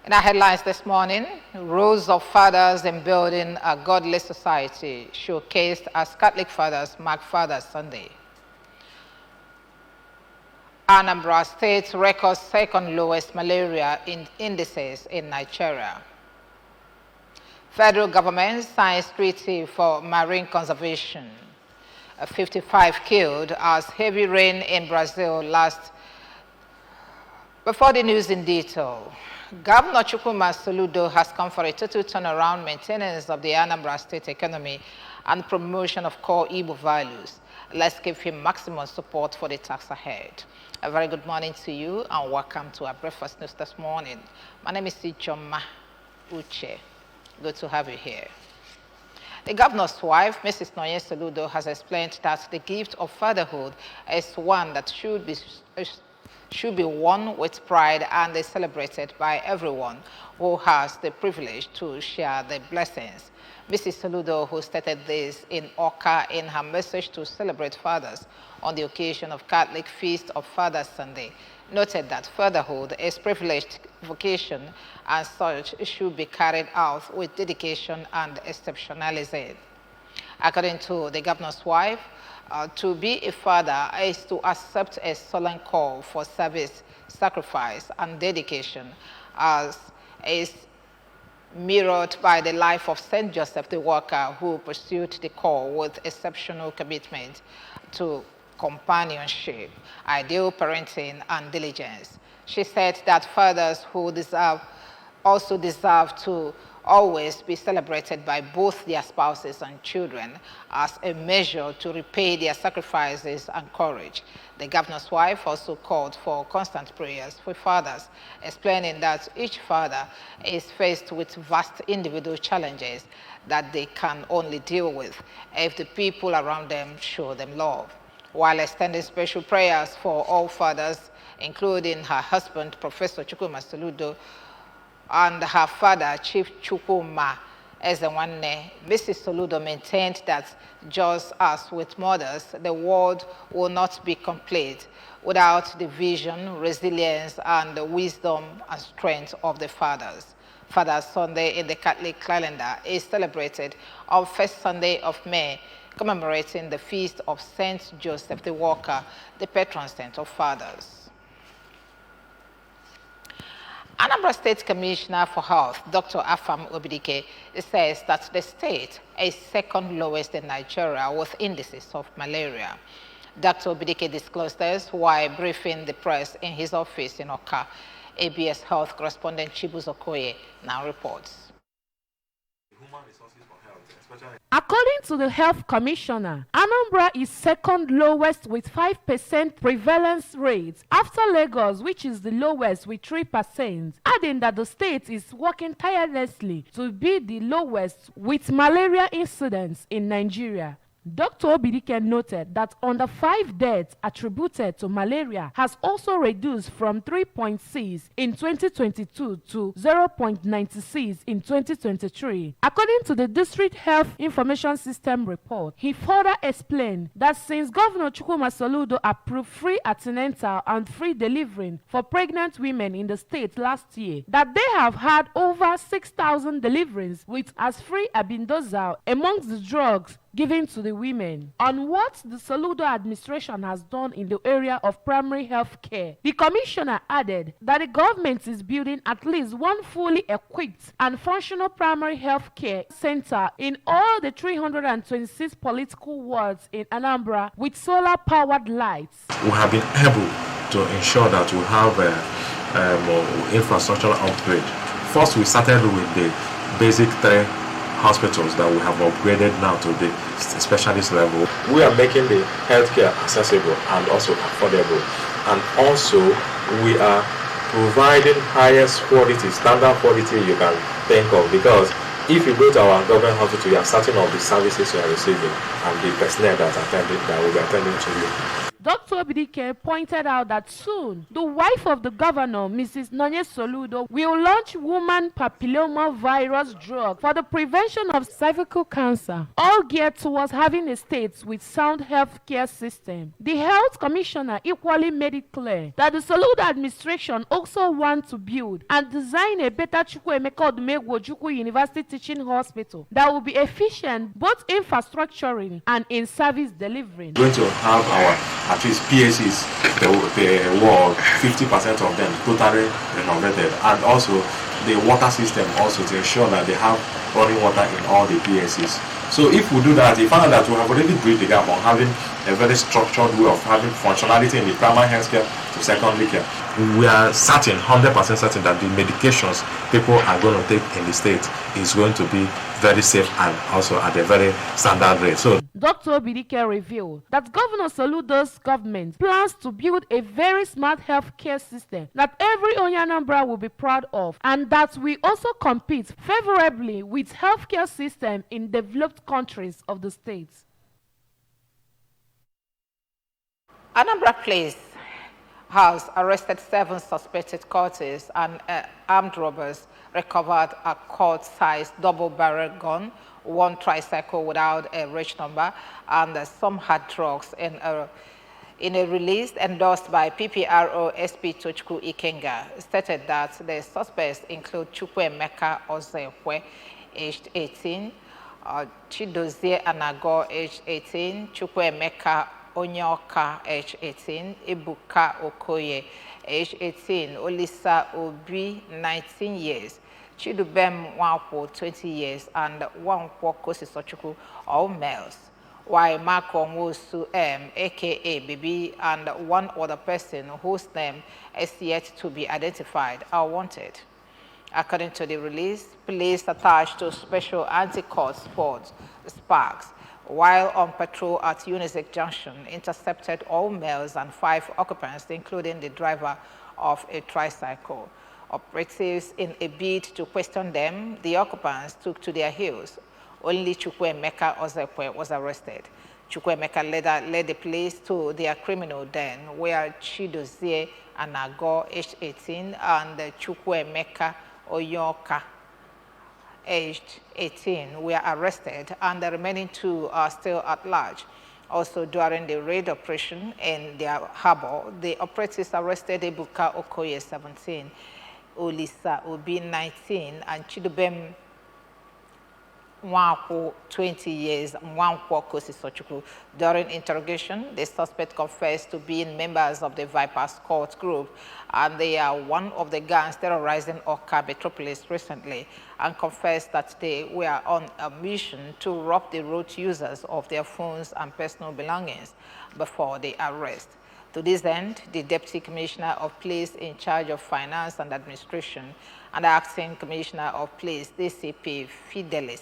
In our headlines this morning, roles of fathers in building a godly society showcased as Catholic fathers mark Father's Sunday. Anambra State records second lowest malaria indices in Nigeria. Federal government signs treaty for marine conservation. 55 killed as heavy rain in Brazil last. Before the news in detail, Governor Chukwuma Soludo has come for a total turnaround maintenance of the Anambra State economy and promotion of core Igbo values. Let's give him maximum support for the task ahead. A very good morning to you and welcome to our breakfast news this morning. My name is Ichoma Uche. Good to have you here. The governor's wife, Mrs. Noye Soludo, has explained that the gift of fatherhood is one that should be won with pride and is celebrated by everyone who has the privilege to share the blessings. Mrs. Soludo, who stated this in Oka in her message to celebrate fathers on the occasion of Catholic Feast of Fathers Sunday, noted that fatherhood is privileged vocation and such should be carried out with dedication and exceptionalism. According to the governor's wife, to be a father is to accept a solemn call for service, sacrifice, and dedication, as is mirrored by the life of Saint Joseph the Worker, who pursued the call with exceptional commitment to companionship, ideal parenting, and diligence. She said that fathers who also deserve to always be celebrated by both their spouses and children as a measure to repay their sacrifices and courage. The governor's wife also called for constant prayers for fathers, explaining that each father is faced with vast individual challenges that they can only deal with if the people around them show them love. While extending special prayers for all fathers, including her husband, Professor Chukwuma Soludo, and her father, Chief Chukwuma Ezewanne, Mrs. Soludo maintained that just as with mothers, the world will not be complete without the vision, resilience, and the wisdom and strength of the fathers. Father's Sunday in the Catholic calendar is celebrated on first Sunday of May, commemorating the feast of Saint Joseph the Worker, the patron saint of fathers. Anambra State Commissioner for Health, Dr. Afam Obidike, says that the state is second lowest in Nigeria with indices of malaria. Dr. Obidike disclosed this while briefing the press in his office in Oka. ABS Health correspondent Chibuzo Okoye now reports. According to the Health Commissioner, Anambra is second lowest with 5% prevalence rate after Lagos, which is the lowest with 3%, adding that the state is working tirelessly to be the lowest with malaria incidents in Nigeria. Dr. Obidike noted that under 5 deaths attributed to malaria has also reduced from 3.6 in 2022 to 0.96 in 2023. According to the District Health Information System report, he further explained that since Governor Chukwuma Soludo approved free antenatal and free delivering for pregnant women in the state last year, that they have had over 6,000 deliveries with as free albendazole amongst the drugs given to the women. On what the Soludo administration has done in the area of primary health care, the commissioner added that the government is building at least one fully equipped and functional primary health care center in all the 326 political wards in Anambra with solar-powered lights. We have been able to ensure that we have infrastructural upgrade. First, we started with the basic 3 hospitals that we have upgraded now to the specialist level. We are making the healthcare accessible and also affordable, and also we are providing highest quality, standard quality you can think of, because if you go to our government hospital, you are certain of the services you are receiving and the personnel that will be attending to you. Dr. Obidike pointed out that soon the wife of the governor, Mrs. Nonye Soludo, will launch woman papilloma virus drug for the prevention of cervical cancer, all geared towards having a state with sound health care system. The health commissioner equally made it clear that the Soludo administration also wants to build and design a better Chukwuemeka Odumegwu Ojukwu University Teaching Hospital that will be efficient both infrastructuring and in service delivery. We're going to have our at least PACs, the world, 50% of them totally renovated, and also the water system also to ensure that they have running water in all the PACs. So if we do that, we find that we have already bridged the gap on having a very structured way of having functionality in the primary health care to secondary care. We are certain, 100% certain that the medications people are going to take in the state is going to be very safe and also at a very standard rate. So Dr. Obidike revealed that Governor Soludo's government plans to build a very smart healthcare system that every Onyanambra will be proud of, and that will also compete favorably with healthcare system in developed countries of the state. Anambra Police has arrested 7 suspected cultists and armed robbers, recovered a court-sized double-barrel gun, 1 tricycle without a reg number, and some hard drugs in a release endorsed by PPRO SP Tochukwu Ikenga, stated that the suspects include Chukwuemeka Ozekwe, aged 18, Chidozie Anago, aged 18, Chukwuemeka Onyoka, age 18, Ibuka Okoye, age 18, Olisa Obi, 19 years, Chidubem Wankwo, 20 years, and Wankwo Kosisochukwu, all males, while Marco Mosu M, aka Bibi, and 1 other person whose name is yet to be identified are wanted. According to the release, police attached to Special Anti-Court Squad, Sparks, while on patrol at Unizik Junction, intercepted all males and 5 occupants, including the driver of a tricycle. Operatives, in a bid to question them, the occupants took to their heels. Only Chukwuemeka Ozekwe was arrested. Chukwuemeka later led the police to their criminal den, where Chidozie Anago, aged 18, and Chukwuemeka Onyoka, aged 18, were arrested, and the remaining 2 are still at large. Also, during the raid operation in their harbor, the operatives arrested Ibuka Okoye, 17, Olisa Obi, 19, and Chidubem Wankwo, 20 years, Wankwo Kosisochukwu. During interrogation, the suspect confessed to being members of the Vipers Court group, and they are one of the gangs terrorizing Awka Metropolis recently, and confessed that they were on a mission to rob the road users of their phones and personal belongings before the arrest. To this end, the Deputy Commissioner of Police in charge of Finance and Administration and the Acting Commissioner of Police, DCP Fidelis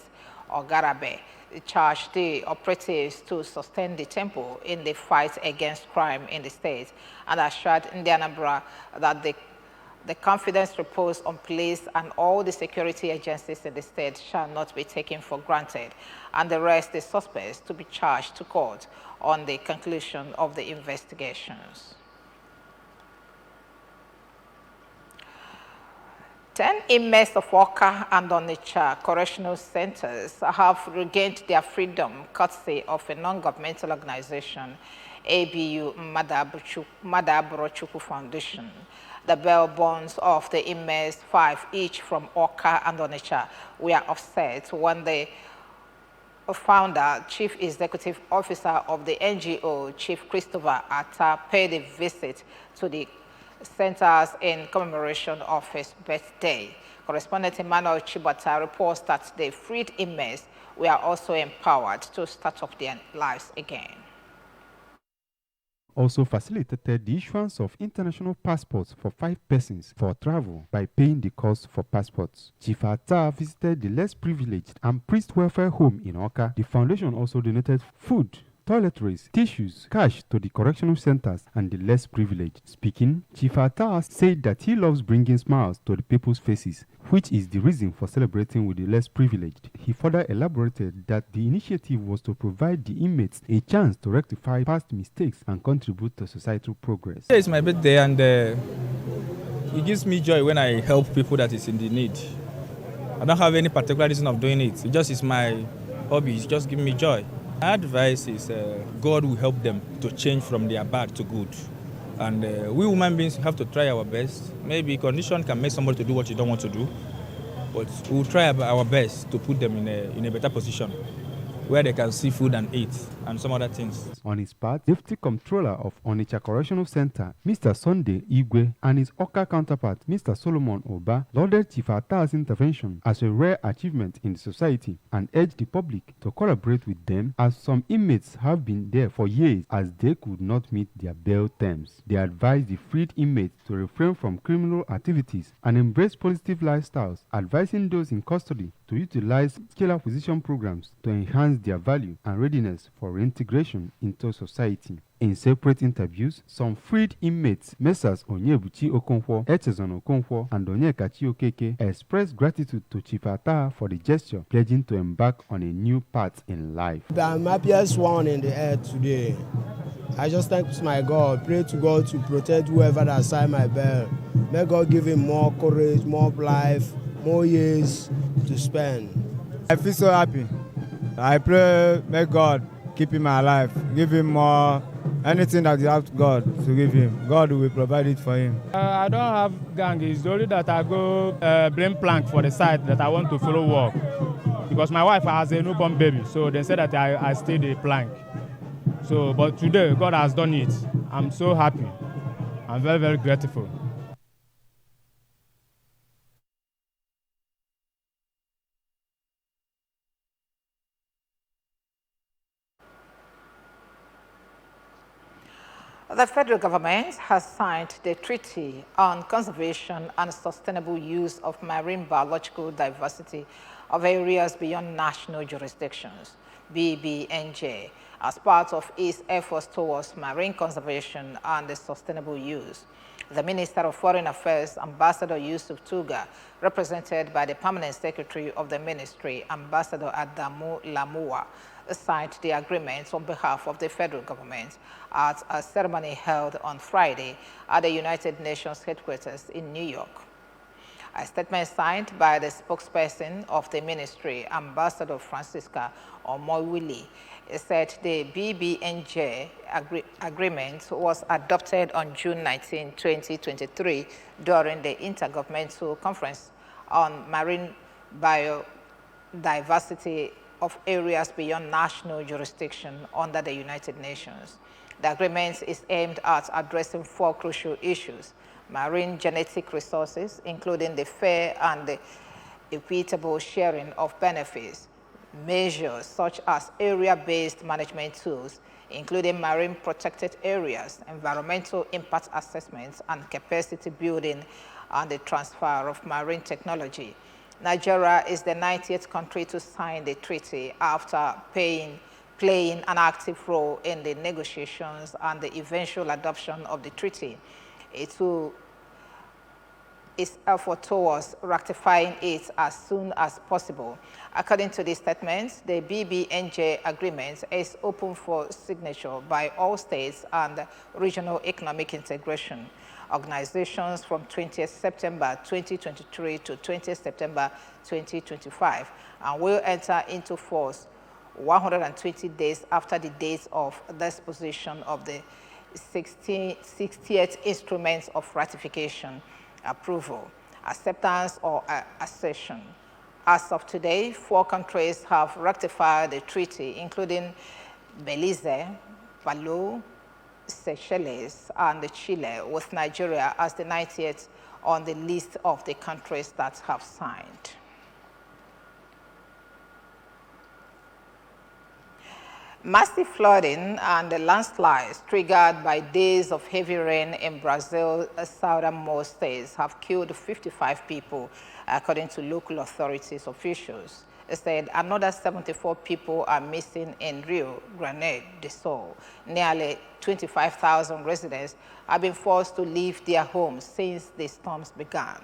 Ogarabe, charged the operatives to sustain the tempo in the fight against crime in the state, and assured Anambra that the confidence reposed on police and all the security agencies in the state shall not be taken for granted, and arrest the suspects to be charged to court on the conclusion of the investigations. 10 inmates of Awka and Onitsha correctional centers have regained their freedom courtesy of a non-governmental organization, ABU Madabrochukwu Foundation. The bail bonds of the inmates, 5 each from Awka and Onitsha, were offset when the founder, Chief Executive Officer of the NGO, Chief Christopher Atta, paid a visit to the centers in commemoration of his birthday. Correspondent Emmanuel Chibata reports that the freed inmates were also empowered to start up their lives again. Also facilitated the issuance of international passports for 5 persons for travel by paying the cost for passports. Chief Atta visited the less privileged and priest welfare home in Awka. The foundation also donated food toiletries, tissues, cash to the correctional centers and the less privileged. Speaking, Chief Attah said that he loves bringing smiles to the people's faces, which is the reason for celebrating with the less privileged. He further elaborated that the initiative was to provide the inmates a chance to rectify past mistakes and contribute to societal progress. Today is my birthday, and it gives me joy when I help people that is in the need. I don't have any particular reason of doing it. It just is my hobby. It's just giving me joy. My advice is God will help them to change from their bad to good. And we human beings have to try our best. Maybe condition can make somebody to do what you don't want to do, but we'll try our best to put them in a better position where they can see food and eat and some other things. On his part, Deputy Comptroller of Onitsha Correctional Center, Mr. Sunday Igwe, and his Oka counterpart, Mr. Solomon Oba, lauded Chief Attah's intervention as a rare achievement in the society and urged the public to collaborate with them, as some inmates have been there for years as they could not meet their bail terms. They advised the freed inmates to refrain from criminal activities and embrace positive lifestyles, advising those in custody to utilize skill acquisition programs to enhance their value and readiness for reintegration into society. In separate interviews, some freed inmates, Messrs. Onyebuchi Okonkwo, Echezon Okonkwo, and Onyekachi Okeke, expressed gratitude to Chief Attah for the gesture, pledging to embark on a new path in life. I'm happiest one in the earth today. I just thank my God, pray to God to protect whoever that signed my bail. May God give him more courage, more life, more years to spend. I feel so happy. I pray, may God keep him alive, give him more, anything that you have to God to give him. God will provide it for him. I don't have gang. It's only that I go bring plank for the site that I want to follow work. Because my wife has a newborn baby, so they said that I stay the plank. So, but today, God has done it. I'm so happy. I'm very, very grateful. The federal government has signed the Treaty on Conservation and Sustainable Use of Marine Biological Diversity of Areas Beyond National Jurisdictions, BBNJ, as part of its efforts towards marine conservation and the sustainable use. The Minister of Foreign Affairs, Ambassador Yusuf Tuga, represented by the Permanent Secretary of the Ministry, Ambassador Adamu Lamua, signed the agreement on behalf of the federal government at a ceremony held on Friday at the United Nations headquarters in New York. A statement signed by the spokesperson of the ministry, Ambassador Francisca Omoyili, said the BBNJ agreement was adopted on June 19, 2023 during the Intergovernmental Conference on Marine Biodiversity of Areas Beyond National Jurisdiction under the United Nations. The agreement is aimed at addressing 4 crucial issues: marine genetic resources, including the fair and the equitable sharing of benefits, measures such as area-based management tools, including marine protected areas, environmental impact assessments, and capacity building, and the transfer of marine technology. Nigeria is the 90th country to sign the treaty after playing an active role in the negotiations and the eventual adoption of the treaty. Its effort towards ratifying it as soon as possible. According to the statement, the BBNJ agreement is open for signature by all states and regional economic integration organizations from 20th September 2023 to 20th September 2025 and will enter into force 120 days after the date of disposition of the 60th instruments of ratification, approval, acceptance, or accession. As of today, 4 countries have ratified the treaty, including Belize, Palau, Seychelles, and Chile, with Nigeria as the 90th on the list of the countries that have signed. Massive flooding and landslides triggered by days of heavy rain in Brazil's southernmost states have killed 55 people, according to local authorities officials. said another 74 people are missing in Rio Grande do Sul. Nearly 25,000 residents have been forced to leave their homes since the storms began.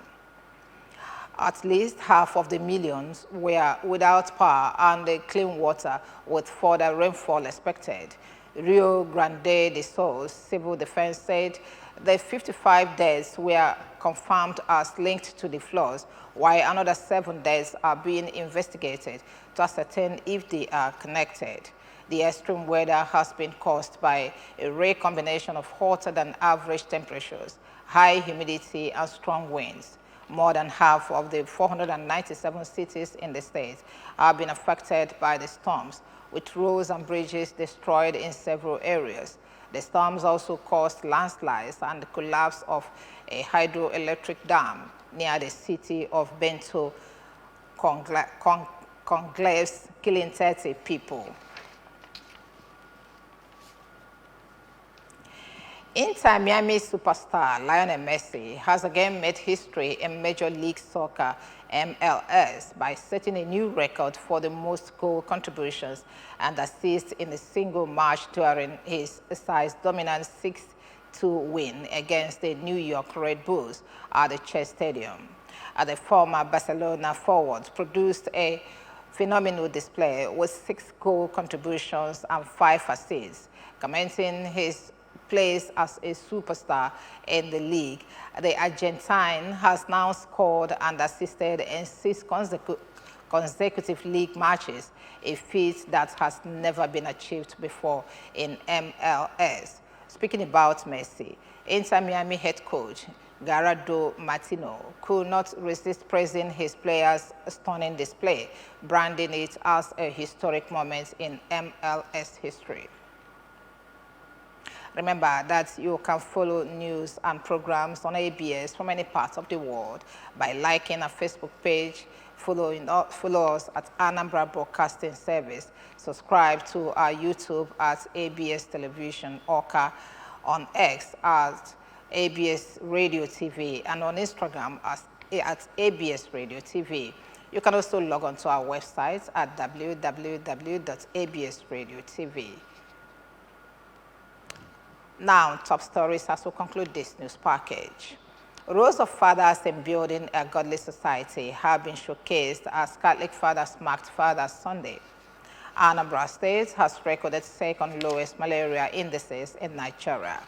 At least half of the millions were without power and clean water, with further rainfall expected. Rio Grande do Sul Civil Defense said the 55 deaths were confirmed as linked to the floods, while another 7 deaths are being investigated to ascertain if they are connected. The extreme weather has been caused by a rare combination of hotter than average temperatures, high humidity, and strong winds. More than half of the 497 cities in the state have been affected by the storms, with roads and bridges destroyed in several areas. The storms also caused landslides and the collapse of a hydroelectric dam near the city of Bento Conglaves, killing 30 people. Inter Miami superstar Lionel Messi has again made history in Major League Soccer MLS by setting a new record for the most goal contributions and assists in a single match during his size-dominant 6-2 win against the New York Red Bulls at the Chase Stadium. The former Barcelona forward produced a phenomenal display with 6 goal contributions and 5 assists, commencing his place as a superstar in the league. The Argentine has now scored and assisted in 6 consecutive league matches, a feat that has never been achieved before in MLS. Speaking about Messi, Inter Miami head coach Gerardo Martino could not resist praising his players' stunning display, branding it as a historic moment in MLS history. Remember that you can follow news and programs on ABS from any part of the world by liking our Facebook page, follow us at Anambra Broadcasting Service, subscribe to our YouTube at ABS Television Awka, on X at ABS Radio TV, and on Instagram at ABS Radio TV. You can also log on to our website at www.absradiotv. Now, top stories as we conclude this news package. Roles of fathers in building a godly society have been showcased as Catholic Fathers marked Father's Sunday. Anambra State has recorded second lowest malaria indices in Nigeria.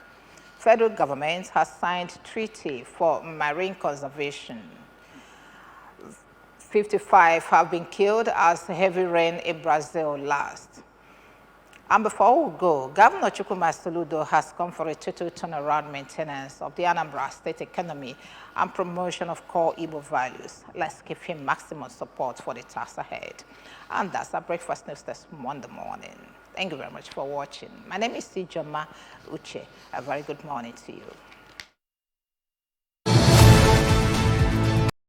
Federal government has signed treaty for marine conservation. 55 have been killed as heavy rain in Brazil lasts. And before we go, Governor Chukwuma Soludo has come for a total turnaround maintenance of the Anambra State economy and promotion of core Igbo values. Let's give him maximum support for the task ahead. And that's our breakfast news this Monday morning. Thank you very much for watching. My name is Sijoma Uche. A very good morning to you.